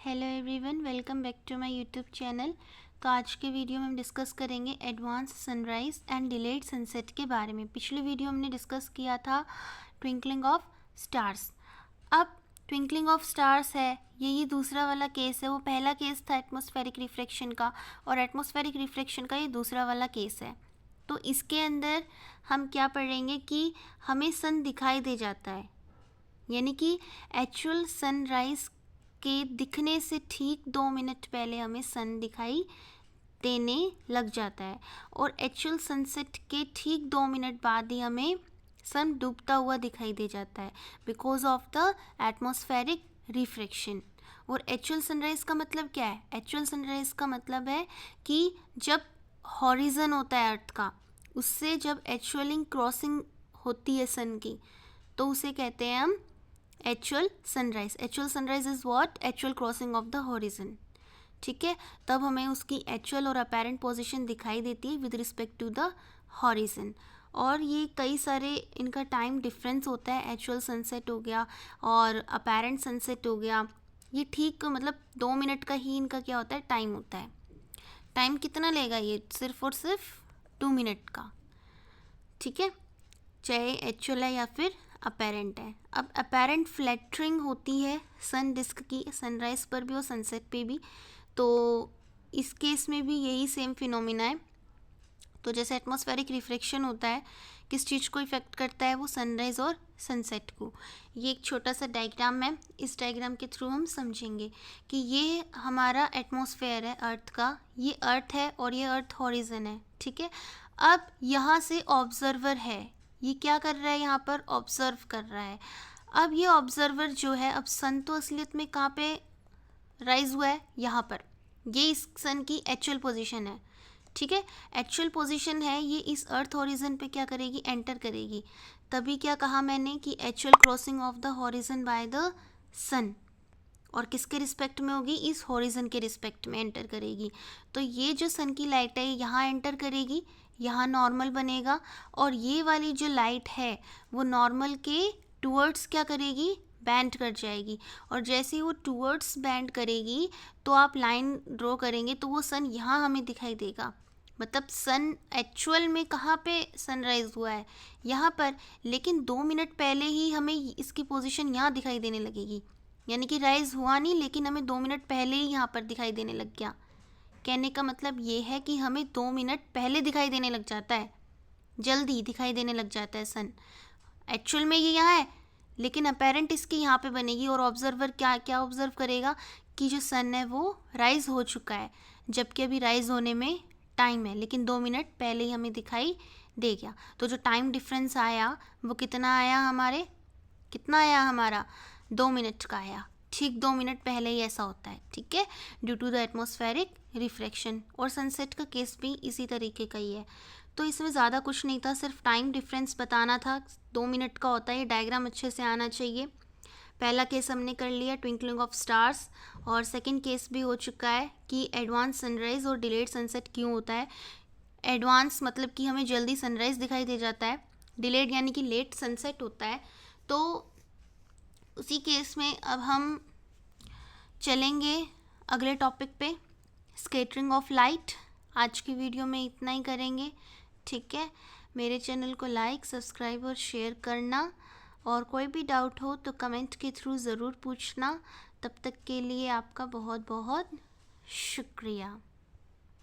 Hello everyone, welcome back to my YouTube channel. तो आज के वीडियो में हम डिस्कस करेंगे advance sunrise and delayed sunset के बारे में। पिछले वीडियो हमने डिस्कस किया था ट्विंकलिंग ऑफ स्टार्स। अब ट्विंकलिंग ऑफ स्टार्स है, यही दूसरा वाला केस है। वो पहला केस था एटमॉस्फेरिक रिफ्रैक्शन का, और एटमॉस्फेरिक रिफ्रैक्शन का ये दूसरा वाला केस है। तो इसके अंदर हम क्या पढ़ेंगे कि हमें सन दिखाई दे जाता है, यानी कि एक्चुअल सनराइज़ के दिखने से ठीक 2 मिनट पहले हमें सन दिखाई देने लग जाता है, और एक्चुअल सनसेट के ठीक 2 मिनट बाद ही हमें सन डूबता हुआ दिखाई दे जाता है, because of the atmospheric refraction. और एक्चुअल सनराइज़ का मतलब क्या है? एक्चुअल सनराइज़ का मतलब है कि जब हॉरिजन होता है अर्थ का, उससे जब एक्चुअली क्रॉसिंग होती है सन की, तो उसे कहते हैं हम actual sunrise. Actual sunrise is what? Actual crossing of the horizon. ठीक है, तब हमें उसकी एक्चुअल और अपेरेंट पोजीशन दिखाई देती है with respect to the horizon. और ये कई सारे इनका टाइम डिफरेंस होता है। एक्चुअल सनसेट हो गया और अपेरेंट सनसेट हो गया, ये ठीक मतलब 2 मिनट का ही इनका क्या होता है, टाइम होता है। टाइम कितना लेगा ये? सिर्फ और सिर्फ 2 मिनट का। ठीक है, चाहे एक्चुअल है या फिर अपेरेंट है। अब अपेरेंट फ्लैटरिंग होती है सन डिस्क की, सनराइज़ पर भी और सनसेट पे भी। तो इस केस में भी यही सेम फिनोमिना है। तो जैसे एटमॉस्फेरिक रिफ्रैक्शन होता है, किस चीज़ को इफ़ेक्ट करता है? वो सनराइज़ और सनसेट को। ये एक छोटा सा डायग्राम है, इस डायग्राम के थ्रू हम समझेंगे कि ये हमारा एटमॉस्फेयर है अर्थ का, ये अर्थ है और ये अर्थ हॉरिजन है। ठीक है, अब यहाँ से ऑब्जर्वर है, ये क्या कर रहा है? यहाँ पर ऑब्जर्व कर रहा है। अब ये ऑब्जर्वर जो है, अब सन तो असलियत में कहाँ पे राइज हुआ है? यहाँ पर। ये इस सन की एक्चुअल पोजीशन है। ठीक है, एक्चुअल पोजीशन है, ये इस अर्थ हॉरिजन पे क्या करेगी? एंटर करेगी। तभी क्या कहा मैंने कि actual crossing of the horizon by the sun, और किसके रिस्पेक्ट में होगी? इस हॉरिजन के रिस्पेक्ट में एंटर करेगी। तो ये जो सन की लाइट है यहाँ एंटर करेगी, यहाँ नॉर्मल बनेगा, और ये वाली जो लाइट है वो नॉर्मल के टूवर्ड्स क्या करेगी? बैंड कर जाएगी। और जैसे ही वो टूवर्ड्स बैंड करेगी तो आप लाइन ड्रॉ करेंगे तो वो सन यहाँ हमें दिखाई देगा। मतलब सन एक्चुअल में कहाँ पे सनराइज हुआ है? यहाँ पर। लेकिन 2 मिनट पहले ही हमें इसकी पोजीशन यहाँ दिखाई देने लगेगी, यानी कि राइज हुआ नहीं, लेकिन हमें 2 मिनट पहले ही यहाँ पर दिखाई देने लग गया। कहने का मतलब ये है कि हमें 2 मिनट पहले दिखाई देने लग जाता है, जल्दी दिखाई देने लग जाता है सन। एक्चुअल में ये यहाँ है, लेकिन अपेरेंट इसकी यहाँ पे बनेगी, और ऑब्जर्वर क्या क्या ऑब्जर्व करेगा कि जो सन है वो राइज हो चुका है, जबकि अभी राइज होने में टाइम है, लेकिन 2 मिनट पहले ही हमें दिखाई दे गया। तो जो टाइम डिफरेंस आया वो कितना आया? हमारे कितना आया? हमारा 2 मिनट का आया। ठीक 2 मिनट पहले ही ऐसा होता है। ठीक है, due to the atmospheric refraction. और सनसेट का केस भी इसी तरीके का ही है। तो इसमें ज़्यादा कुछ नहीं था, सिर्फ टाइम डिफरेंस बताना था, 2 मिनट का होता है। ये डायग्राम अच्छे से आना चाहिए। पहला केस हमने कर लिया ट्विंकलिंग ऑफ स्टार्स, और सेकंड केस भी हो चुका है कि एडवांस सनराइज़ और डिलेड सनसेट क्यों होता है। एडवांस मतलब कि हमें जल्दी सनराइज़ दिखाई दे जाता है, डिलेड यानी कि लेट सनसेट होता है। तो उसी केस में अब हम चलेंगे अगले टॉपिक पे, स्कैटरिंग ऑफ लाइट। आज की वीडियो में इतना ही करेंगे। ठीक है, मेरे चैनल को लाइक, सब्सक्राइब और शेयर करना, और कोई भी डाउट हो तो कमेंट के थ्रू ज़रूर पूछना। तब तक के लिए आपका बहुत बहुत शुक्रिया।